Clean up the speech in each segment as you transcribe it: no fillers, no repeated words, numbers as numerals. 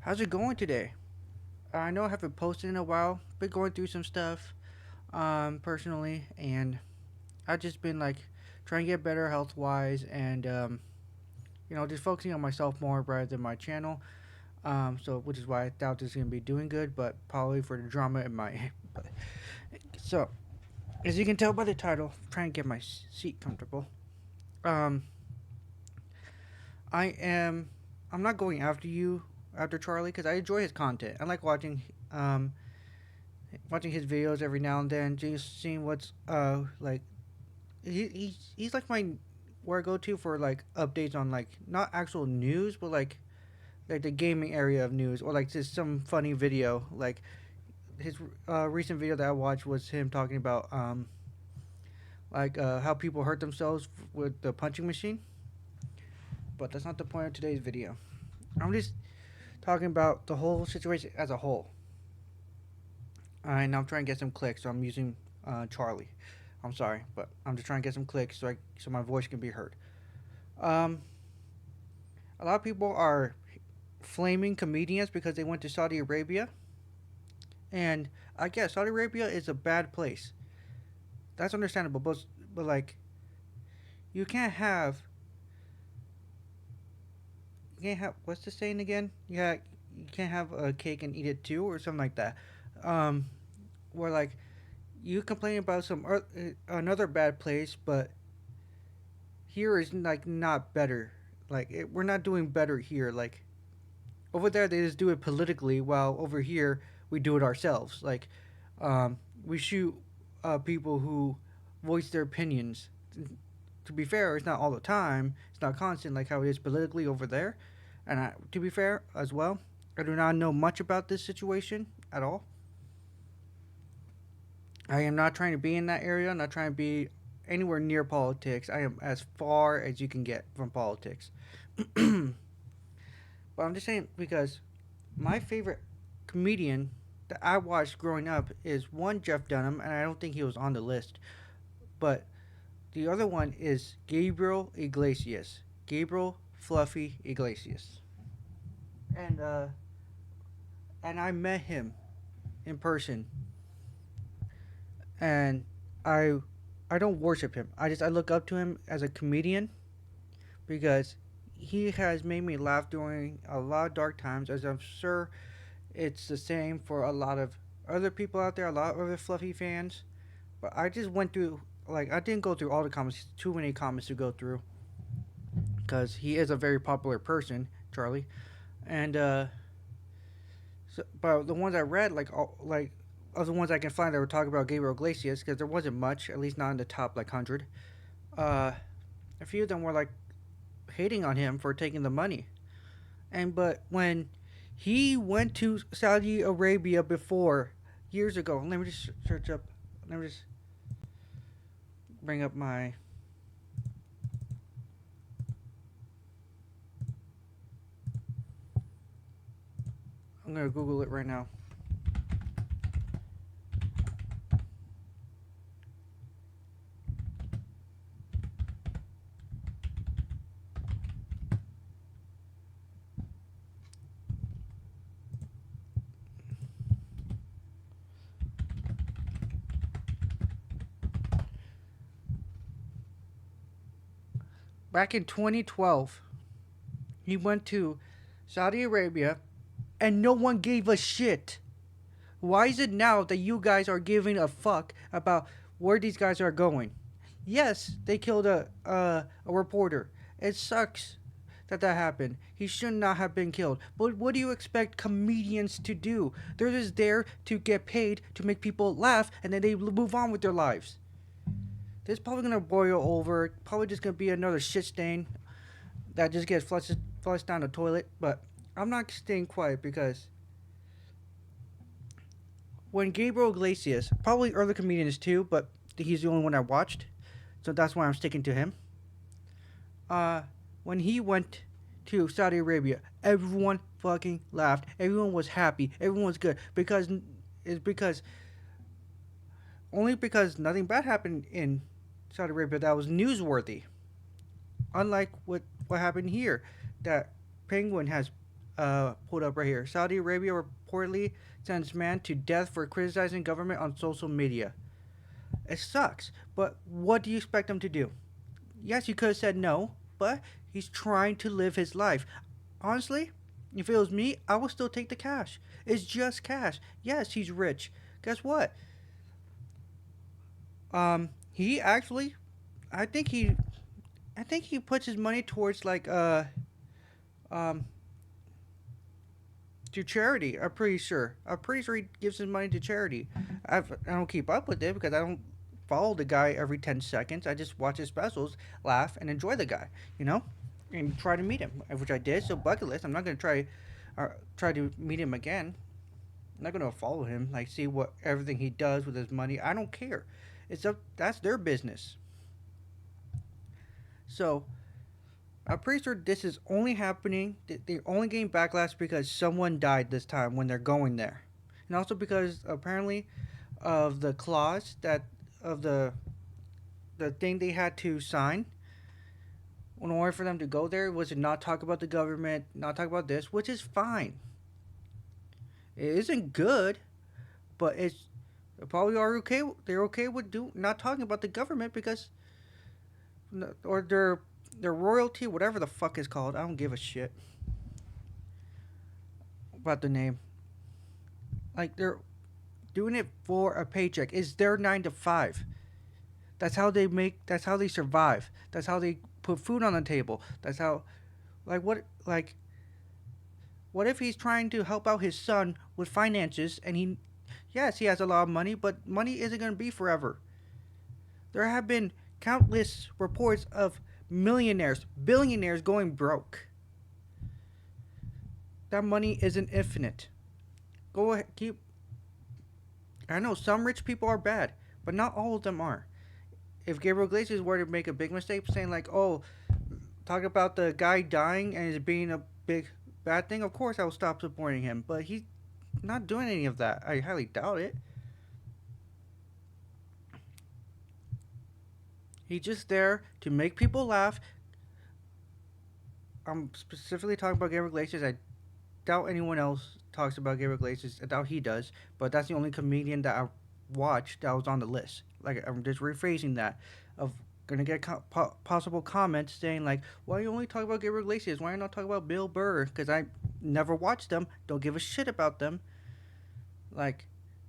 How's it going today? I know I haven't posted in a while. Been going through some stuff, personally, and I've just been like trying to get better health wise, and just focusing on myself more rather than my channel. So which is why I doubt this is gonna be doing good, but probably for the drama it might. So as you can tell by the title, I'm trying to get my seat comfortable. Um, I am. I'm not going after you, after Charlie, because I enjoy his content. I like um watching his videos every now and then, just seeing what's like. He's like my where I go to for like updates on like not actual news, but like the gaming area of news, or like just some funny video. Like his recent video that I watched was him talking about how people hurt themselves with the punching machine. But that's not the point of today's video. I'm just talking about the whole situation as a whole. And I'm trying to get some clicks, so I'm using Charlie. I'm sorry, but I'm just trying to get some clicks so my voice can be heard. Um, a lot of people are flaming comedians because they went to Saudi Arabia, and I guess Saudi Arabia is a bad place. That's understandable, but like you can't have you can't have what's the saying again? You can't have a cake and eat it too, or something like that. Um, where like you complain about another bad place, but here is like not better. We're not doing better here. Like over there, they just do it politically, while over here we do it ourselves. We shoot people who voice their opinions. To be fair, it's not all the time. It's not constant like how it is politically over there. To be fair as well, I do not know much about this situation at all. I am not trying to be in that area. I'm not trying to be anywhere near politics. I am as far as you can get from politics. But I'm just saying because my favorite comedian that I watched growing up is one Jeff Dunham, and I don't think he was on the list. But the other one is Gabriel Iglesias. Gabriel Fluffy Iglesias. And and I met him in person, and I I don't worship him. I look up to him as a comedian because he has made me laugh during a lot of dark times, as I'm sure it's the same for a lot of other people out there, a lot of other Fluffy fans. But I just went through, I didn't go through all the comments, too many comments to go through, because he is a very popular person, Charlie. And, but the ones I read, of the ones I can find that were talking about Gabriel Iglesias, because there wasn't much, at least not in the top, 100. Uh, a few of them were, hating on him for taking the money. But when he went to Saudi Arabia before, years ago, let me just search up, let me just bring up my. I'm gonna Google it right now. Back in 2012, he went to Saudi Arabia, and no one gave a shit. Why is it now that you guys are giving a fuck about where these guys are going? Yes, they killed a reporter. It sucks that happened. He should not have been killed. But what do you expect comedians to do? They're just there to get paid to make people laugh, and then they move on with their lives. This is probably gonna boil over. Probably just gonna be another shit stain that just gets flushed down the toilet. But I'm not staying quiet because when Gabriel Iglesias, probably other comedians too, but he's the only one I watched, so that's why I'm sticking to him. Uh, when he went to Saudi Arabia, everyone fucking laughed. Everyone was happy. Everyone was good because only because nothing bad happened in Saudi Arabia that was newsworthy. Unlike what happened here, that Penguin has. pulled up right here. Saudi Arabia reportedly sends man to death for criticizing government on social media. It sucks, but what do you expect him to do? Yes, you could have said no, but he's trying to live his life. Honestly, if it was me, I would still take the cash. It's just cash. Yes, he's rich. Guess what? He actually, I think he, I think he puts his money towards like um, to charity. I'm pretty sure. I'm pretty sure he gives his money to charity. I don't keep up with it because I don't follow the guy every 10 seconds. I just watch his specials, laugh, and enjoy the guy. You know, and try to meet him, which I did. So bucket list. I'm not gonna try to meet him again. I'm not gonna follow him, like see what everything he does with his money. I don't care. It's up. That's their business. So I'm pretty sure this is only happening. They're only getting backlash because someone died this time when they're going there, and also because apparently of the clause that of the thing they had to sign in order for them to go there was to not talk about the government, not talk about this, which is fine. It isn't good, but it's they probably are okay. They're okay with not talking about the government because or their royalty, whatever the fuck is called. I don't give a shit about the name. Like they're doing it for a paycheck. It's their 9 to 5. That's how they make. That's how they survive. That's how they put food on the table. That's how. Like what if he's trying to help out his son with finances and he, yes, he has a lot of money, but money isn't going to be forever. There have been countless reports of millionaires, billionaires going broke. That money isn't infinite. Go ahead, keep. I know some rich people are bad, but not all of them are. If Gabriel Iglesias were to make a big mistake saying like, "Oh, talk about the guy dying and it being a big bad thing," of course I will stop supporting him. But he's not doing any of that. I highly doubt it. He's just there to make people laugh. I'm specifically talking about Gabriel Iglesias. I doubt anyone else talks about Gabriel Iglesias. I doubt he does. But that's the only comedian that I watched that was on the list. Like I'm just rephrasing that. Of gonna get possible comments saying like, "Why are you only talking about Gabriel Iglesias? Why are you not talking about Bill Burr?" Because I never watched them. Don't give a shit about them. Like,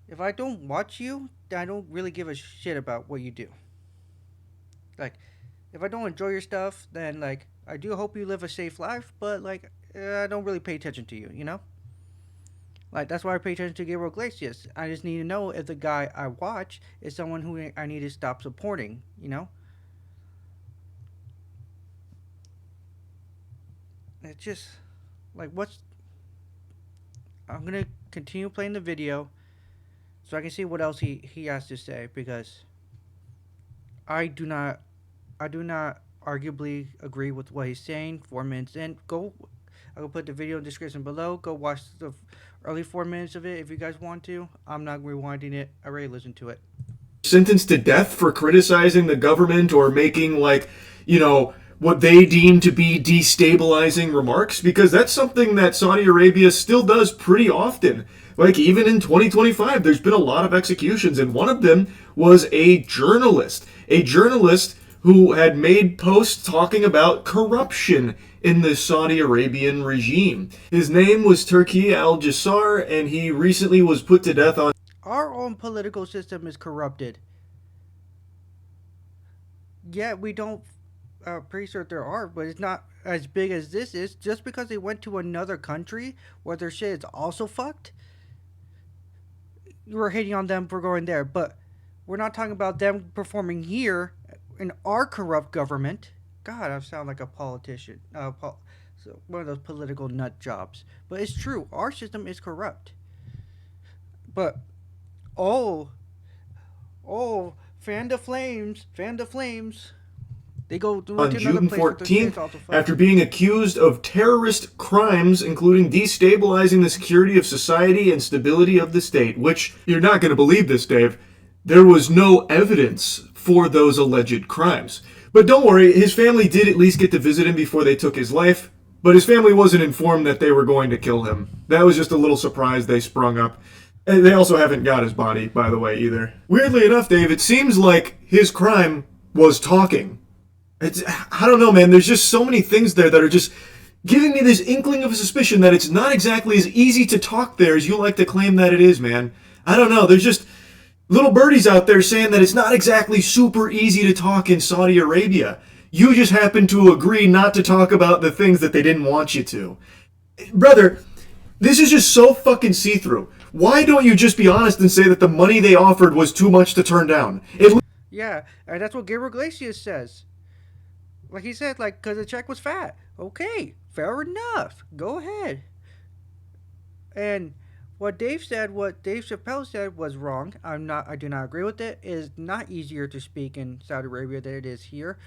if I don't watch you, then I don't really give a shit about what you do. Like, if I don't enjoy your stuff, then like I do hope you live a safe life. But like, I don't really pay attention to you. You know. Like that's why I pay attention to Gabriel Iglesias. I just need to know if the guy I watch is someone who I need to stop supporting. You know. It's just like what's. I'm gonna continue playing the video so I can see what else he has to say because I do not I do not arguably agree with what he's saying. 4 minutes in, go. I will put the video in the description below. Go watch the early 4 minutes of it if you guys want to. I'm not rewinding it. I already listened to it. Sentenced to death for criticizing the government or making, like, what they deem to be destabilizing remarks, because that's something that Saudi Arabia still does pretty often. Like, even in 2025, there's been a lot of executions, and one of them was a journalist. A journalist who had made posts talking about corruption in the Saudi Arabian regime. His name was Turki al-Jassar, and he recently was put to death on. Our own political system is corrupted. Yet we don't. Pretty sure there are, but it's not as big as this is. Just because they went to another country where their shit is also fucked, we're hating on them for going there. But we're not talking about them performing here in our corrupt government. God, I sound like a politician. So one of those political nut jobs. But it's true. Our system is corrupt. But oh, oh, fan the flames. They go to On June place 14th after being accused of terrorist crimes, including destabilizing the security of society and stability of the state, which, you're not going to believe this, Dave, there was no evidence for those alleged crimes. But don't worry, his family did at least get to visit him before they took his life. but his family wasn't informed that they were going to kill him. That was just a little surprise they sprung up. And they also haven't got his body, by the way, either. Weirdly enough, Dave, it seems like his crime was talking. I don't know, man. There's just so many things there that are just giving me this inkling of a suspicion that it's not exactly as easy to talk there as you like to claim that it is, man. I don't know. There's just little birdies out there saying that it's not exactly super easy to talk in Saudi Arabia. You just happen to agree not to talk about the things that they didn't want you to. Brother, this is just so fucking see-through. Why don't you just be honest and say that the money they offered was too much to turn down? Yeah, and that's what Gabriel Iglesias says. Like he said, like, because the check was fat. Okay, fair enough. Go ahead. And what Dave Chappelle said was wrong. I do not agree with it. It is not easier to speak in Saudi Arabia than it is here.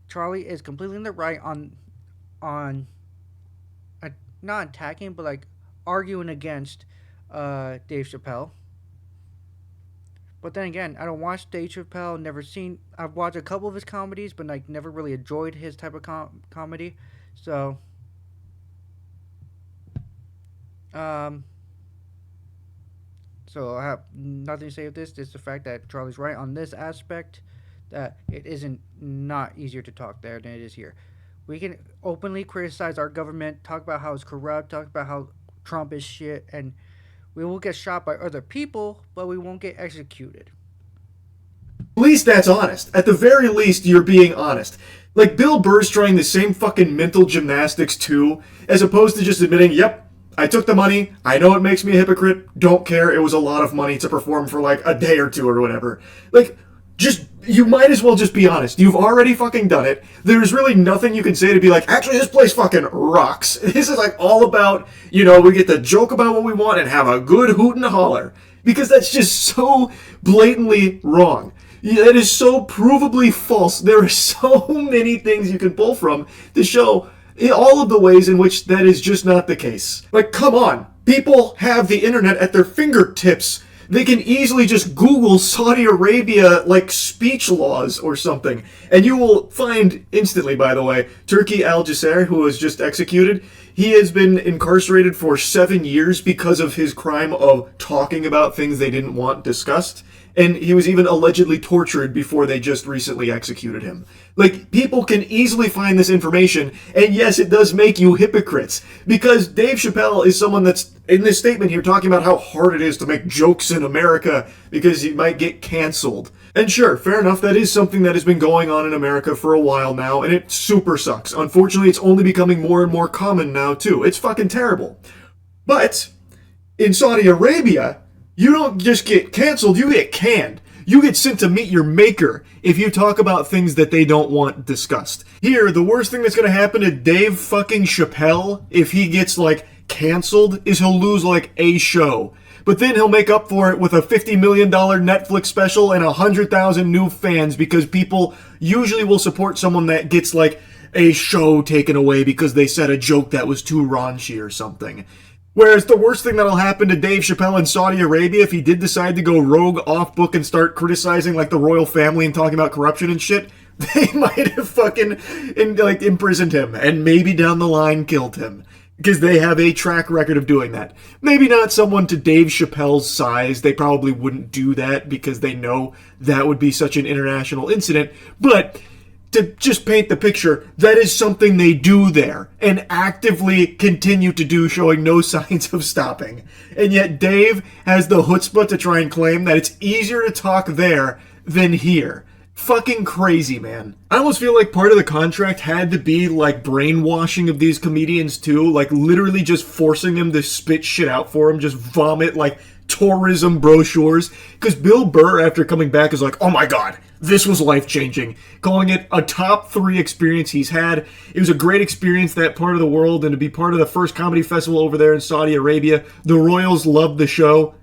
Charlie is completely in the right on not attacking, but like arguing against Dave Chappelle. But then again, I don't watch Dave Chappelle. I've watched a couple of his comedies, but like never really enjoyed his type of comedy. So, um, so I have nothing to say with this. Just the fact that Charlie's right on this aspect, that it isn't not easier to talk there than it is here. We can openly criticize our government, talk about how it's corrupt, talk about how Trump is shit, and we will get shot by other people, but we won't get executed. At least that's honest. At the very least, you're being honest. Like, Bill Burr's trying the same fucking mental gymnastics too, as opposed to just admitting, yep, I took the money, I know it makes me a hypocrite, don't care, it was a lot of money to perform for like a day or two or whatever. Like, you might as well just be honest. You've already fucking done it. There's really nothing you can say to be like, actually, this place fucking rocks. This is like all about, we get to joke about what we want and have a good hoot and holler. Because that's just so blatantly wrong. That is so provably false. There are so many things you can pull from to show all of the ways in which that is just not the case. Like, come on. People have the internet at their fingertips. They can easily just Google Saudi Arabia, like, speech laws or something. And you will find instantly, by the way, Turki Al-Jasser, who was just executed, he has been incarcerated for 7 years because of his crime of talking about things they didn't want discussed. And he was even allegedly tortured before they just recently executed him. Like, people can easily find this information, and yes, it does make you hypocrites. Because Dave Chappelle is someone that's, in this statement here, talking about how hard it is to make jokes in America because you might get canceled. And sure, fair enough, that is something that has been going on in America for a while now, and it super sucks. Unfortunately, it's only becoming more and more common now, too. It's fucking terrible. But, in Saudi Arabia, you don't just get canceled, you get canned. You get sent to meet your maker if you talk about things that they don't want discussed. Here, the worst thing that's going to happen to Dave fucking Chappelle if he gets, like, canceled is he'll lose, like, a show. But then he'll make up for it with a $50 million Netflix special and 100,000 new fans because people usually will support someone that gets, like, a show taken away because they said a joke that was too raunchy or something. Whereas the worst thing that'll happen to Dave Chappelle in Saudi Arabia if he did decide to go rogue off book and start criticizing like the royal family and talking about corruption and shit, they might have fucking imprisoned him and maybe down the line killed him. Because they have a track record of doing that. Maybe not someone to Dave Chappelle's size. They probably wouldn't do that because they know that would be such an international incident. But to just paint the picture, that is something they do there and actively continue to do, showing no signs of stopping. And yet Dave has the chutzpah to try and claim that it's easier to talk there than here. Fucking crazy, man. I almost feel like part of the contract had to be like brainwashing of these comedians too, like literally just forcing them to spit shit out for them, just vomit like tourism brochures. Because Bill Burr, after coming back, is like, oh my god, this was life-changing, calling it a top 3 experience he's had. It was a great experience, that part of the world, and to be part of the first comedy festival over there in Saudi Arabia. The Royals loved the show.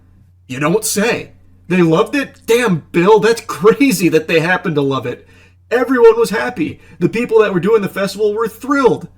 You don't say. They loved it? Damn, Bill, that's crazy that they happened to love it. Everyone was happy. The people that were doing the festival were thrilled.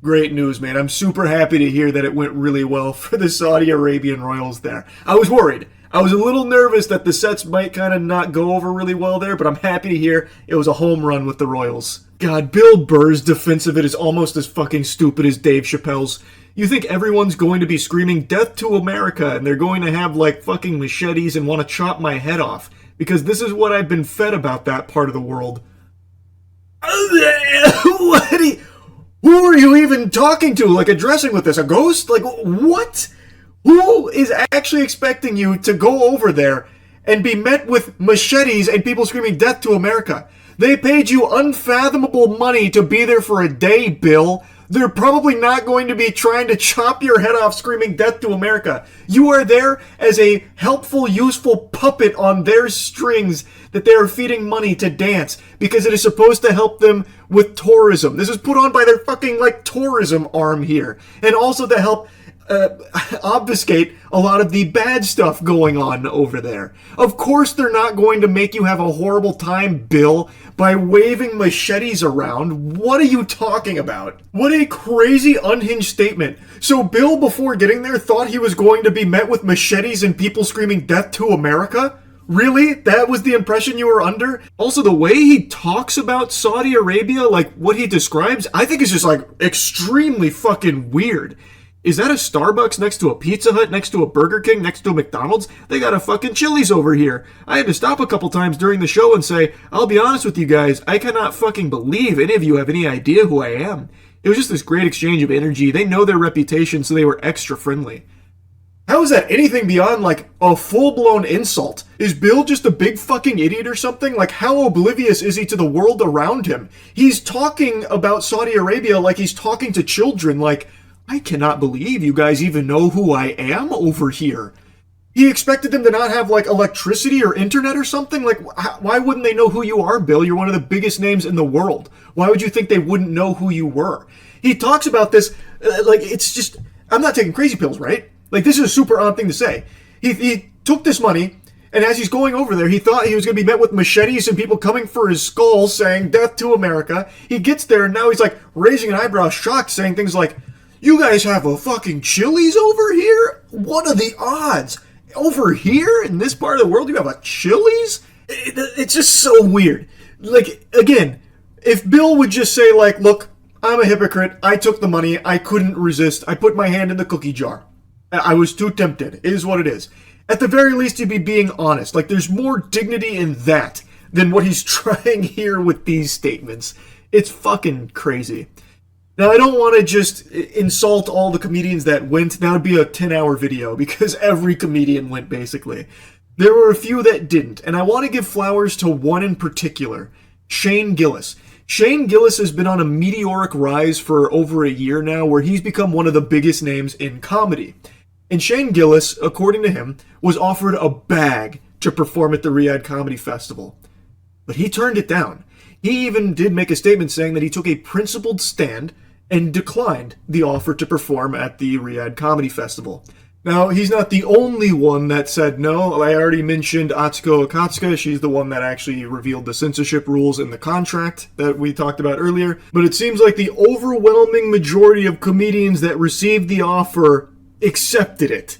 Great news, man. I'm super happy to hear that it went really well for the Saudi Arabian Royals there. I was worried. I was a little nervous that the sets might kind of not go over really well there, but I'm happy to hear it was a home run with the Royals. God, Bill Burr's defense of it is almost as fucking stupid as Dave Chappelle's. You think everyone's going to be screaming death to America and they're going to have like fucking machetes and want to chop my head off because this is what I've been fed about that part of the world. Who are you even talking to? Like addressing with this? A ghost? Like what? Who is actually expecting you to go over there and be met with machetes and people screaming death to America? They paid you unfathomable money to be there for a day, Bill. They're probably not going to be trying to chop your head off screaming death to America. You are there as a helpful, useful puppet on their strings that they are feeding money to dance because it is supposed to help them with tourism. This is put on by their fucking, like, tourism arm here. And also to help obfuscate a lot of the bad stuff going on over there. Of course they're not going to make you have a horrible time, Bill, by waving machetes around. What are you talking about? What a crazy, unhinged statement. So Bill, before getting there, thought he was going to be met with machetes and people screaming death to America? Really? That was the impression you were under? Also, the way he talks about Saudi Arabia, like what he describes, I think is just like extremely fucking weird. Is that a Starbucks next to a Pizza Hut, next to a Burger King, next to a McDonald's? They got a fucking Chili's over here. I had to stop a couple times during the show and say, I'll be honest with you guys, I cannot fucking believe any of you have any idea who I am. It was just this great exchange of energy. They know their reputation, so they were extra friendly. How is that anything beyond, like, a full-blown insult? Is Bill just a big fucking idiot or something? Like, how oblivious is he to the world around him? He's talking about Saudi Arabia like he's talking to children, like, I cannot believe you guys even know who I am over here. He expected them to not have, like, electricity or internet or something? Like, why wouldn't they know who you are, Bill? You're one of the biggest names in the world. Why would you think they wouldn't know who you were? He talks about this, like, it's just, I'm not taking crazy pills, right? Like, this is a super odd thing to say. He took this money, and as he's going over there, he thought he was going to be met with machetes and people coming for his skull saying, death to America. He gets there, and now he's, like, raising an eyebrow, shocked, saying things like, you guys have a fucking Chili's over here? What are the odds? Over here, in this part of the world, you have a Chili's? It's just so weird. Like, again, if Bill would just say, like, look, I'm a hypocrite. I took the money. I couldn't resist. I put my hand in the cookie jar. I was too tempted. It is what it is. At the very least, he'd be being honest. Like, there's more dignity in that than what he's trying here with these statements. It's fucking crazy. Now, I don't want to just insult all the comedians that went. That would be a 10-hour video, because every comedian went, basically. There were a few that didn't, and I want to give flowers to one in particular, Shane Gillis. Shane Gillis has been on a meteoric rise for over a year now, where he's become one of the biggest names in comedy. And Shane Gillis, according to him, was offered a bag to perform at the Riyadh Comedy Festival. But he turned it down. He even did make a statement saying that he took a principled stand and declined the offer to perform at the Riyadh Comedy Festival. Now, he's not the only one that said no. I already mentioned Atsuko Akatsuka. She's the one that actually revealed the censorship rules in the contract that we talked about earlier. But it seems like the overwhelming majority of comedians that received the offer accepted it,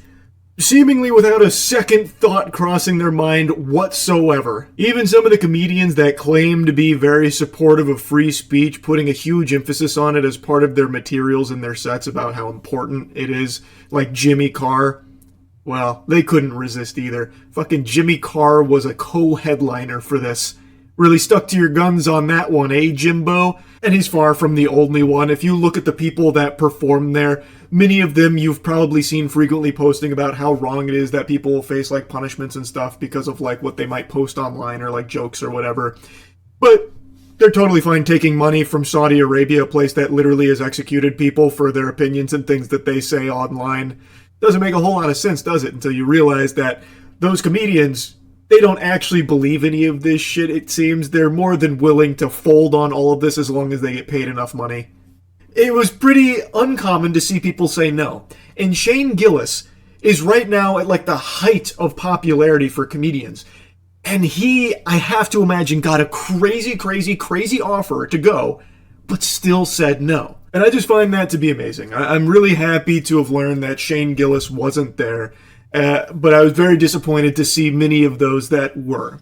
seemingly without a second thought crossing their mind whatsoever. Even some of the comedians that claim to be very supportive of free speech, putting a huge emphasis on it as part of their materials in their sets about how important it is, like Jimmy Carr, well, they couldn't resist either. Fucking Jimmy Carr was a co-headliner for this. Really stuck to your guns on that one, eh, Jimbo? And he's far from the only one. If you look at the people that perform there, many of them you've probably seen frequently posting about how wrong it is that people will face, like, punishments and stuff because of, like, what they might post online or, like, jokes or whatever. But they're totally fine taking money from Saudi Arabia, a place that literally has executed people for their opinions and things that they say online. Doesn't make a whole lot of sense, does it? Until you realize that those comedians, they don't actually believe any of this shit, it seems. They're more than willing to fold on all of this as long as they get paid enough money. It was pretty uncommon to see people say no. And Shane Gillis is right now at, like, the height of popularity for comedians. And he, I have to imagine, got a crazy, crazy, crazy offer to go, but still said no. And I just find that to be amazing. I'm really happy to have learned that Shane Gillis wasn't there. But I was very disappointed to see many of those that were.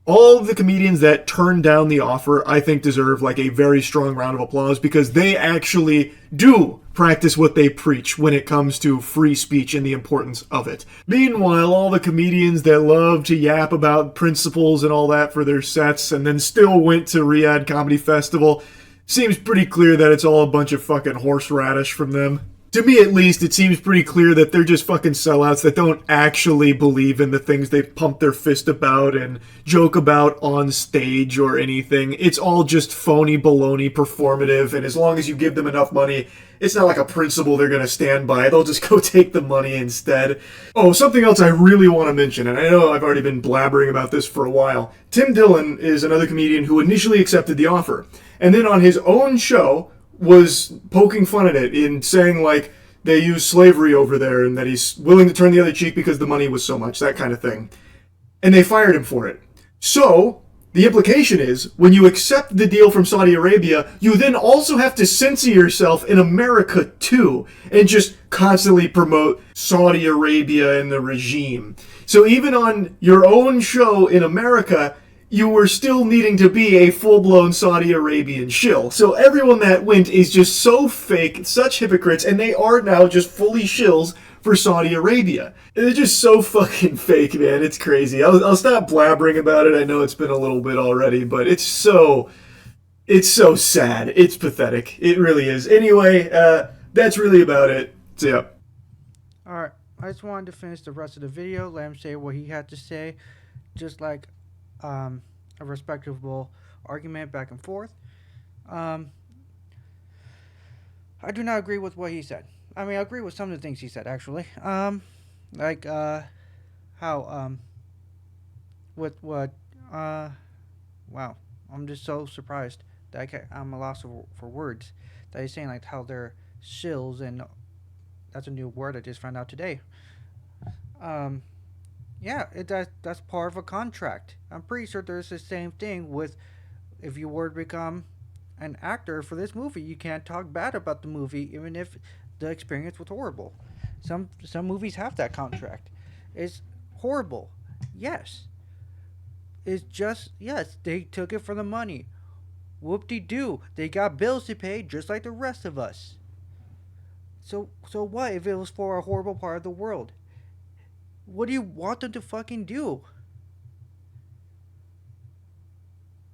all of the comedians that turned down the offer, I think, deserve like a very strong round of applause because they actually do practice what they preach when it comes to free speech and the importance of it. Meanwhile, all the comedians that love to yap about principles and all that for their sets and then still went to Riyadh Comedy Festival, seems pretty clear that it's all a bunch of fucking horseradish from them. To me, at least, it seems pretty clear that they're just fucking sellouts that don't actually believe in the things they pump their fist about and joke about on stage or anything. It's all just phony baloney performative, and as long as you give them enough money, it's not like a principle they're going to stand by. They'll just go take the money instead. Oh, something else I really want to mention, and I know I've already been blabbering about this for a while. Tim Dillon is another comedian who initially accepted the offer, and then on his own show was poking fun at it in saying like they use slavery over there and that he's willing to turn the other cheek because the money was so much, that kind of thing. And they fired him for it. So the implication is when you accept the deal from Saudi Arabia, you then also have to censor yourself in America too and just constantly promote Saudi Arabia and the regime. So even on your own show in America, you were still needing to be a full-blown Saudi Arabian shill. So everyone that went is just so fake, such hypocrites, and they are now just fully shills for Saudi Arabia. They're just so fucking fake, man. It's crazy. I'll stop blabbering about it. I know it's been a little bit already, but it's so sad. It's pathetic. It really is. Anyway, that's really about it. So, yeah. Alright, I just wanted to finish the rest of the video, let him say what he had to say, just like a respectable argument back and forth. Um, I do not agree with what he said. I mean, I agree with some of the things he said, actually. Like, how, with what, wow. I'm just so surprised that I'm a loss for words. That he's saying, like, how they're shills, and that's a new word I just found out today. Um, Yeah, that's part of a contract. I'm pretty sure there's the same thing with if you were to become an actor for this movie, you can't talk bad about the movie even if the experience was horrible. Some movies have that contract. It's horrible. Yes. It's just yes, they took it for the money. Whoop de doo. They got bills to pay just like the rest of us. So what if it was for a horrible part of the world? What do you want them to fucking do?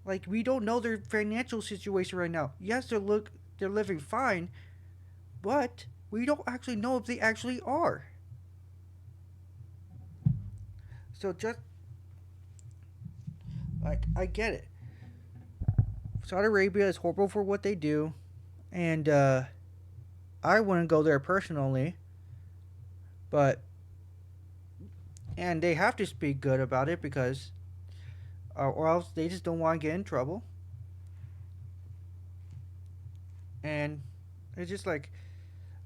Like we don't know their financial situation right now. Yes, they're living fine, but we don't actually know if they actually are. So just like I get it. Saudi Arabia is horrible for what they do, and I wouldn't go there personally, but and they have to speak good about it because or else they just don't want to get in trouble. And it's just like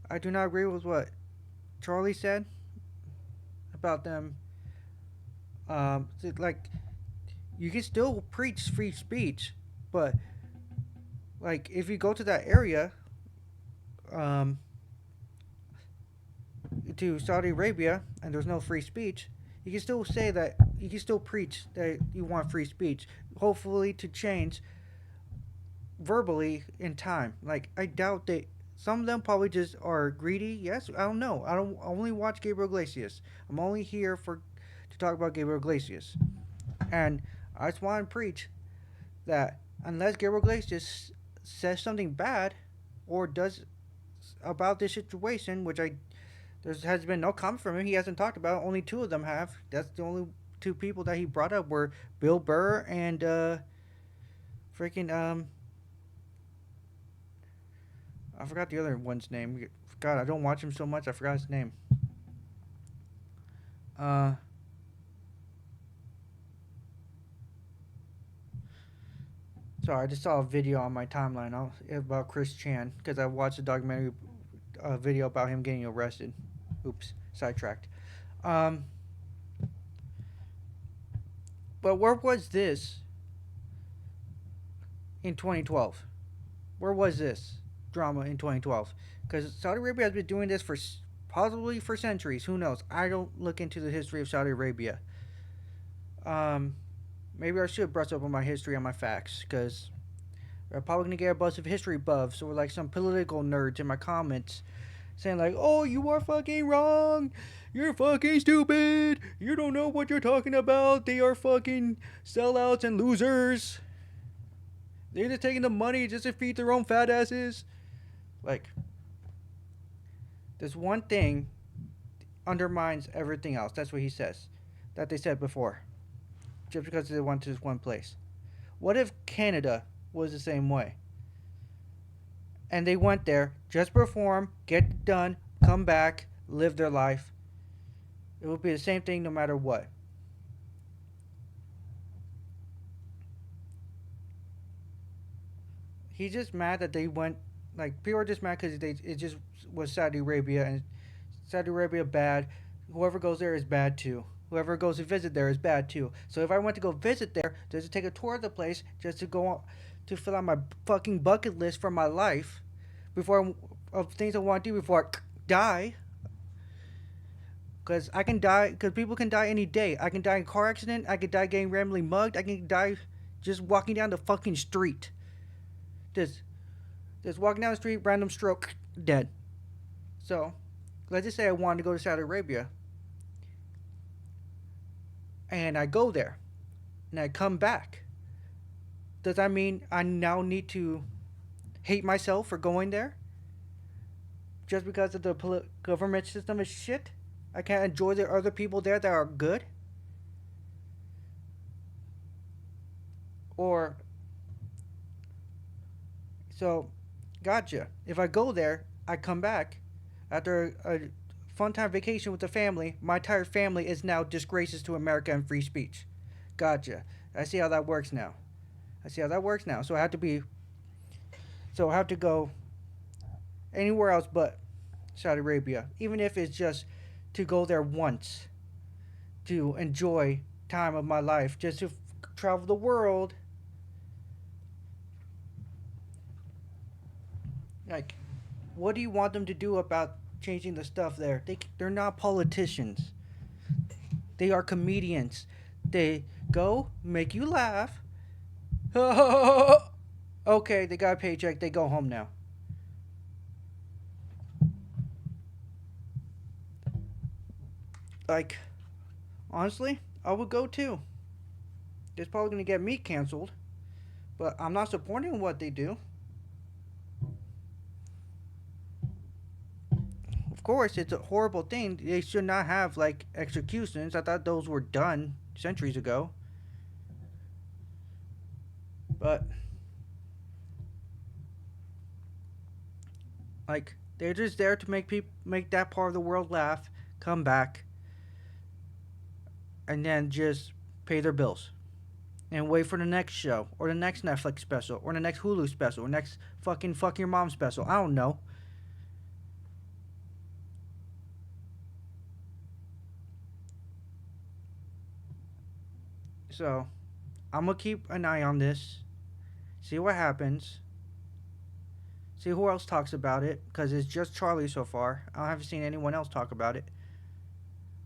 I do not agree with what Charlie said about them. Like you can still preach free speech, but like if you go to that area, um, to Saudi Arabia, and there's no free speech, you can still say that you can still preach that you want free speech. Hopefully, to change verbally in time. Like I doubt they. Some of them probably just are greedy. Yes, I don't know. I only watch Gabriel Iglesias. I'm only here for to talk about Gabriel Iglesias, and I just want to preach that unless Gabriel Iglesias says something bad or does about this situation, which I there has been no comment from him. He hasn't talked about it. Only two of them have. That's the only two people that he brought up were Bill Burr and freaking I forgot the other one's name. God, I don't watch him so much. I forgot his name. Uh, sorry, I just saw a video on my timeline about Chris Chan because I watched a documentary video about him getting arrested. Oops, sidetracked. Um, but where was this in 2012? Where was this drama in 2012? Because Saudi Arabia has been doing this for possibly for centuries. Who knows? I don't look into the history of Saudi Arabia. Um, Maybe I should brush up on my history and my facts, because I'm probably gonna get a bunch of history buffs or like some political nerds in my comments saying like, "Oh, you are fucking wrong. You're fucking stupid. You don't know what you're talking about. They are fucking sellouts and losers. They're just taking the money just to feed their own fat asses." Like, this one thing undermines everything else. That's what he says. That they said before. Just because they went to this one place. What if Canada was the same way? And they went there, just perform, get it done, come back, live their life. It would be the same thing no matter what. He's just mad that they went. Like, people are just mad because it just was Saudi Arabia, and Saudi Arabia bad. Whoever goes there is bad too. Whoever goes to visit there is bad too. So if I went to go visit there, just to take a tour of the place, just to go on, to fill out my fucking bucket list for my life, before of things I want to do before I die. Because I can die. Because people can die any day. I can die in a car accident. I could die getting randomly mugged. I can die just walking down the fucking street. Just, just walking down the street, random stroke, dead. So, let's just say I wanted to go to Saudi Arabia, and I go there, and I come back. Does that mean I now need to hate myself for going there? Just because of the government system is shit? I can't enjoy the other people there that are good? Or, so, gotcha. If I go there, I come back after a fun time vacation with the family. My entire family is now disgraces to America and free speech. Gotcha. I see how that works now. I see how that works now. So I have to be. So I have to go anywhere else but Saudi Arabia, even if it's just to go there once to enjoy time of my life, just to travel the world. Like, what do you want them to do about changing the stuff there? They're not politicians. They are comedians. They go make you laugh. Okay, they got a paycheck. They go home now. Like, honestly, I would go too. It's probably gonna get me canceled, but I'm not supporting what they do. Of course, it's a horrible thing. They should not have like executions. I thought those were done centuries ago. But like, they're just there to make that part of the world laugh, come back, and then just pay their bills and wait for the next show or the next Netflix special or the next Hulu special or next fucking fuck your mom special. I don't know. So I'm gonna keep an eye on this, see what happens, see who else talks about it, because it's just Charlie so far. I haven't seen anyone else talk about it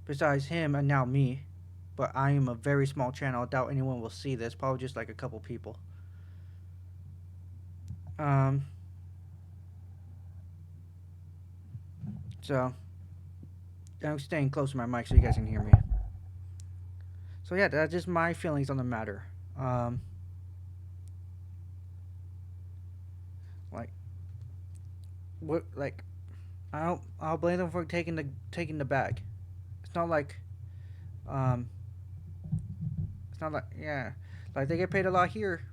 besides him and now me. But I am a very small channel. I doubt anyone will see this. Probably just like a couple people. Um. So I'm staying close to my mic so you guys can hear me. So yeah, that's just my feelings on the matter. Like what? Like I'll blame them for taking the bag. It's not like um. It's not like yeah. Like they get paid a lot here.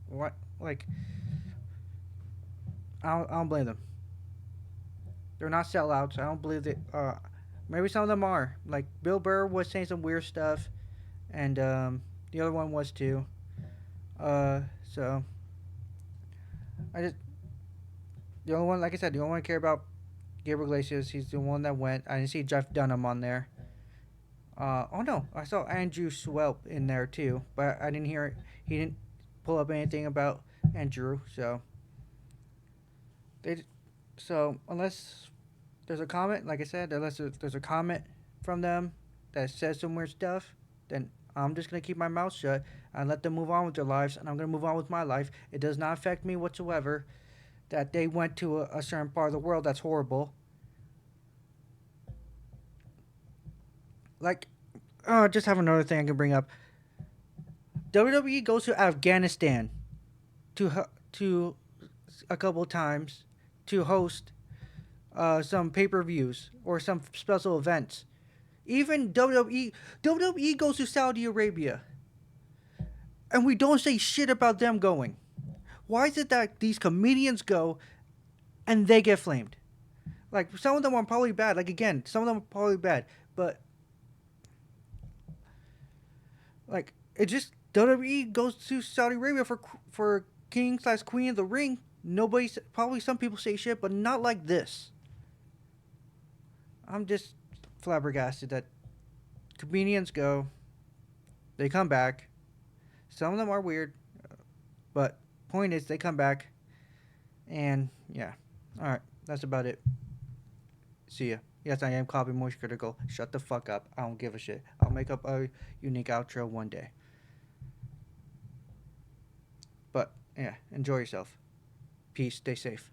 What? Like I don't blame them. They're not sellouts. I don't believe that. Maybe some of them are. Like Bill Burr was saying some weird stuff, and the other one was too. So I just the only one, like I said, the only one I care about Gabriel Iglesias. He's the one that went. I didn't see Jeff Dunham on there. Oh no, I saw Andrew Swelp in there too, but I didn't hear it. He didn't pull up anything about Andrew. So they, so unless there's a comment, like I said, unless there's a comment from them that says some weird stuff, then I'm just gonna keep my mouth shut and let them move on with their lives, and I'm gonna move on with my life. It does not affect me whatsoever that they went to a certain part of the world that's horrible. Like, just have another thing I can bring up. WWE goes to Afghanistan to a couple of times to host some pay per views or some special events. Even WWE goes to Saudi Arabia, and we don't say shit about them going. Why is it that these comedians go and they get flamed? Like some of them are probably bad. Like again, some of them are probably bad, but like it just WWE goes to Saudi Arabia for King slash Queen of the Ring. Nobody probably some people say shit, but not like this. I'm just flabbergasted that comedians go, they come back. Some of them are weird, but point is they come back, and yeah. All right, that's about it. See ya. Yes, I am copy moist critical. Shut the fuck up. I don't give a shit. I'll make up a unique outro one day. But yeah, enjoy yourself. Peace. Stay safe.